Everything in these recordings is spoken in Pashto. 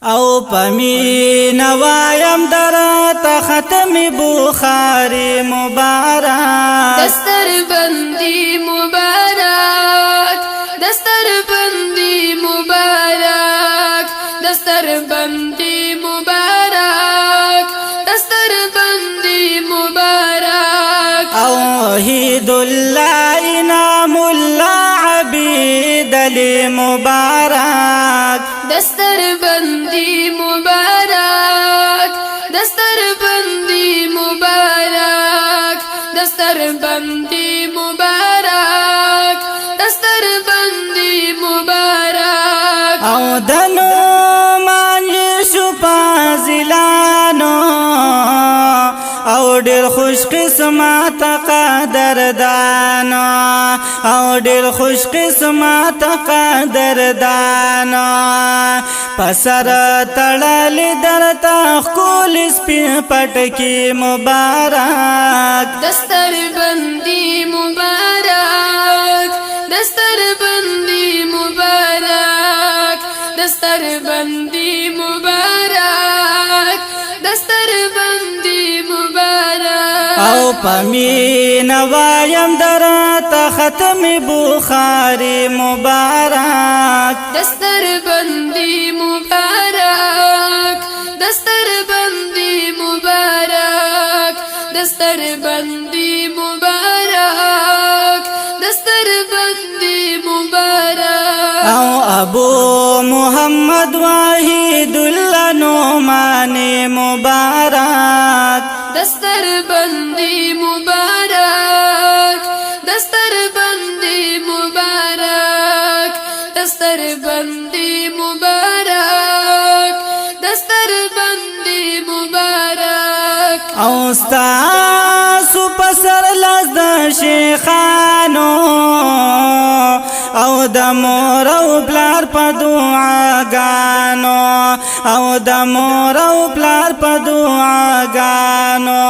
او پمین وایم درتا ختم بخاری مبارک دستر بندی مبارک دستر بندی مبارک دستر بندی مبارک دستر بندی مبارک او وحید الله انعام الله عبید علی مبارک دستر بندی مبارک دستر بندی مبارک دستر بندی مبارک دستر بندی مبارک او دنو مانجی شو پازلانو او ډیر خوش قسمت قدردانو او ډیر خوش قسمت قدردانو پسر تړل درته خول سپین پټکی مبارک دستر بندی مبارک دستر بندی مبارک دستر بندی مبارک دستر بندی مبارک او پمین وایم درتا ختم بخاری مبارک دستر بندی مبارک دستر بندی مبارک دستر بندی مبارک دستر بندی مبارک او ابو محمد واحد الله نعمانی مبارک دستر بندی مبارک دستر بندی مبارک دستر بندی مبارک دستر بندی مبارک او ستاسو پسر لاس د شیخانو او د مور او پلار په دعاګانو او د مور او پلار په دعاګانو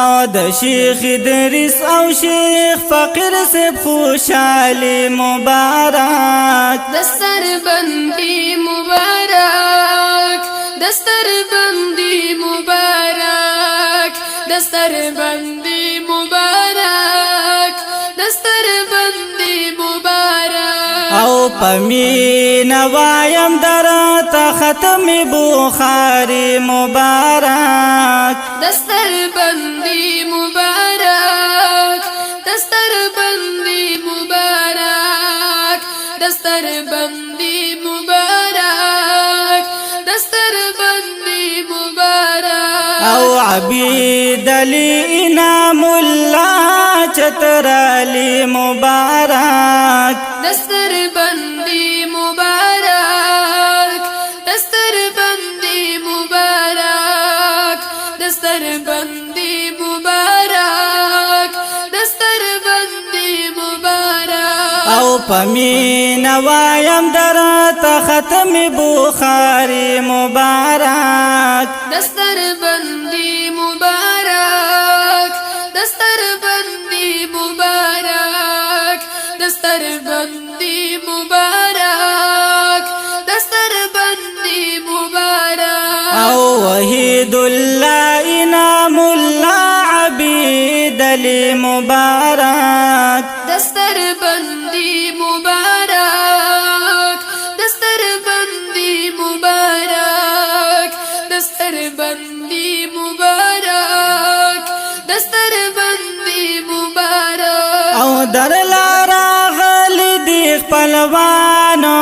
او د شیخ ادریس او شیخ فقیر سب خوشحالی مبارک دستر بندی مبارک دستر بندی مبارک دستر بندی مبارک دستر بندی مبارک او پمین وایم درتا ختم بخاری مبارک دستر بندی مبارک دستر بندی مبارک دستر بندی مبارک دستر بندی مبارک او عبید علی انعام الله چتر علی مبارک دستر بندی مبارک دستر بندی مبارک دستر بندی مبارک دستر بندی مبارک او پمین وایم درتا ختم بخاری مبارک دستر بندی مبارک دستر بندی مبارک دستر بندی مبارک دستر بندی مبارک او وحید الله انعام الله عبید علی مبارک دستر بندی مبارک دستر بندی مبارک دستر بندی مبارک دستر بندی مبارک او در لارا غلی دی خپلوانو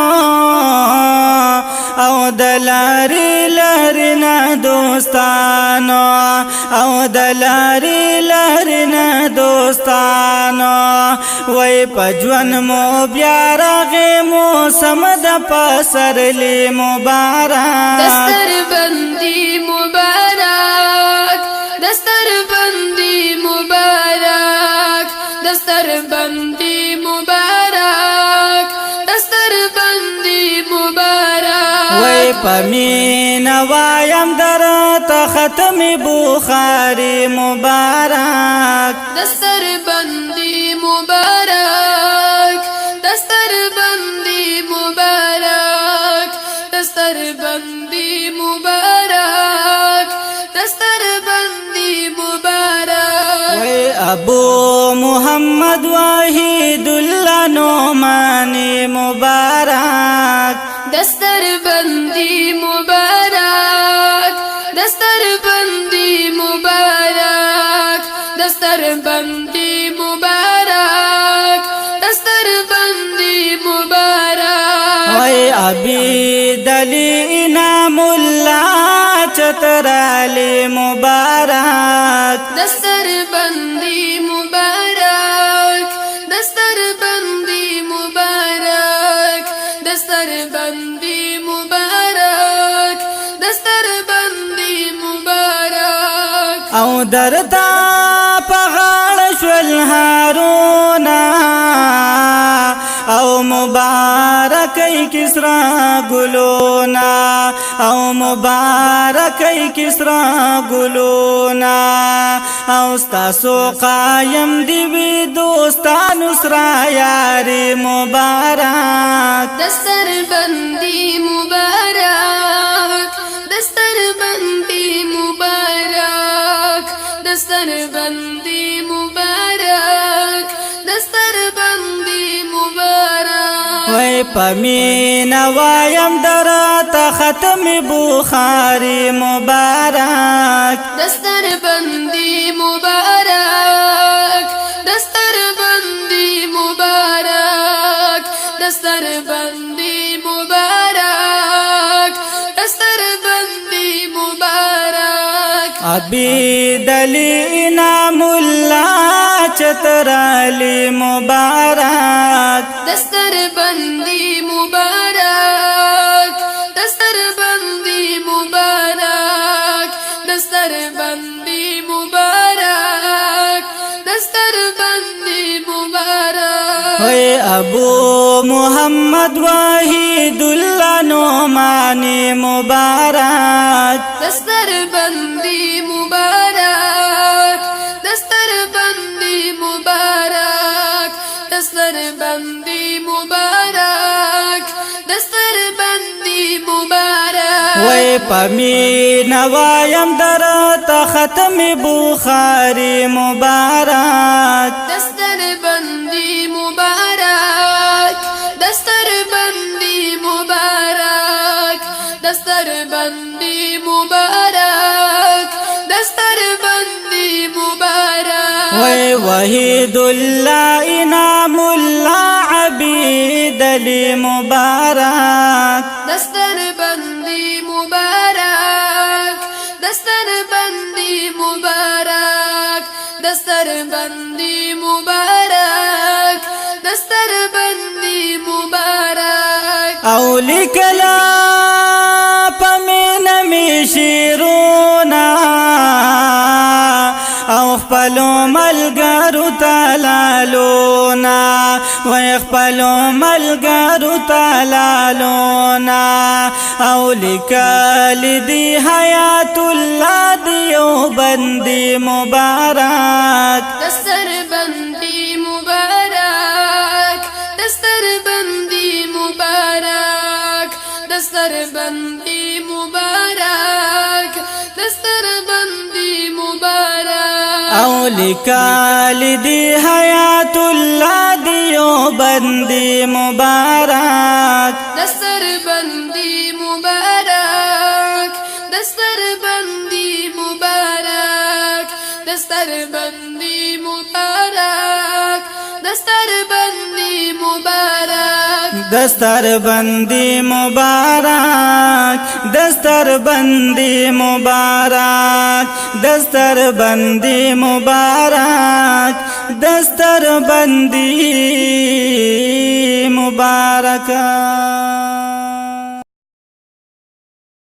او دلاری لرنا دوستانو او دلاری لرنا دوستانو وای پجون مو بیا راغه موسم د پسرلی مبارک دستر بندی مبارک دستر بندی مبارک دستر بندی مبارک دستر بندی مبارک وای پمین وایم درتا ختم بخاری مبارک دستر بندی مبارک دستر بندی مبارک دستر بندی بندی مبارک دستر بندی مبارک وی ابو محمد وحید اللہ نعمانی مبارک دستر بندی مبارک دستر بندی مبارک دستر بندی مبارک دستر بندی مبارک وی عبید علی انعام اللہ چترالی مبارک دستر بندی مبارک دستر بندی مبارک دستر بندی مبارک دستر بندی مبارک او درتا پغاڑ شول هارونا او مبارکی کسرا گلونا او مبارکی کسرا گلونا او ستاسو قایم دیوی دوستان اسرا یاری مبارک دستر بندی مبارک دستر بندی مبارک دستر بندی مبارک دستر بندی مبارک وی پمین وایم درات ختم بخاری مبارک دستر بندی مبارک دستر بندی مبارک دستر بندی مبارک دستر بندی مبارک عبید علی انعام اللہ چترالی مبارک دستر بندی مبارک دستر بندی مبارک دستر بندی مبارک دستر بندی مبارک وی ابو محمد وحید اللہ نعمانی مبارک دستر بندی مبارک دستر بندی مبارک دستر بندی مبارک دستر بندی مبارک وی پمین وایم درات ختم بخاری مبارک دستر بندی مبارک دستر بندی مبارک دستر بندی مبارک دستر بندی مبارک وی وحید اللہ انعام اللہ عبید علی مبارک دستر بندی مبارک دستر بندی مبارک دستر بندی مبارک دستر بندی مبارک او لکلا پمین می شیرونا او خپلو ملګرو تلالونا و خپلو ملګرو تلالونا او لیکل دی حیات الله دیو بندي مبارک دستر بندی مبارک دستر بندی مبارک دستر بندی مبارک دستر بندی مبارک او لیکل دی حیات الله دیو بندي مبارک دستر بندی مبارک دستر بندی مبارک دستر بندی مبارک دستر بندی مبارک دستر بندی مبارک دستر بندی مبارک دستر بندی مبارک دستر بندی مبارک